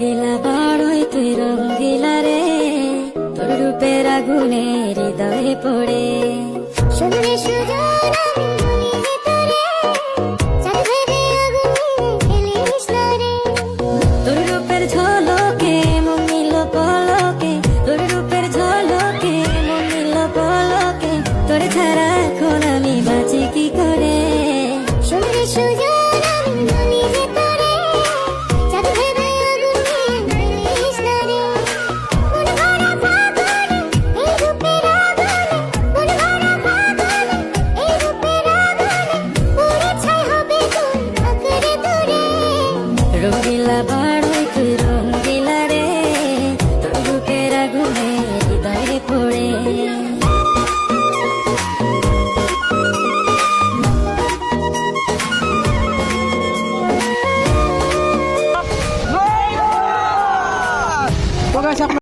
রঙ্গিলা বড়ই তুই রঙ্গিলা রে, তোর রূপের আগুনে হৃদয়ে পড়ে। শুনলে সুজন আমি বলি যে তোরে, চাঁদ ভেবে আগুনে ফেলিস না রে। তোর রূপের ঝলকে মন নিল পলকে, তোর রূপের ঝলকে মন নিল পলকে, তোর ছাড়া এখন আমি বাঁচি কি করে। শুনলে সুজন আমি বলি যে তোরে, চাঁদ ভেবে আগুনে ফেলিস না রে। মন ভরা ফাগুনে এই রূপের আগুনে, মন ভরা ফাগুনে এই রূপের আগুনে, পুড়ে ছাই হবে তোর আঁকড়ে ধরে। রঙ্গিলা বড়ই তুই রঙ্গিলা রে, তোর রূপের আগুনে হৃদয়ে পড়ে। তো guys,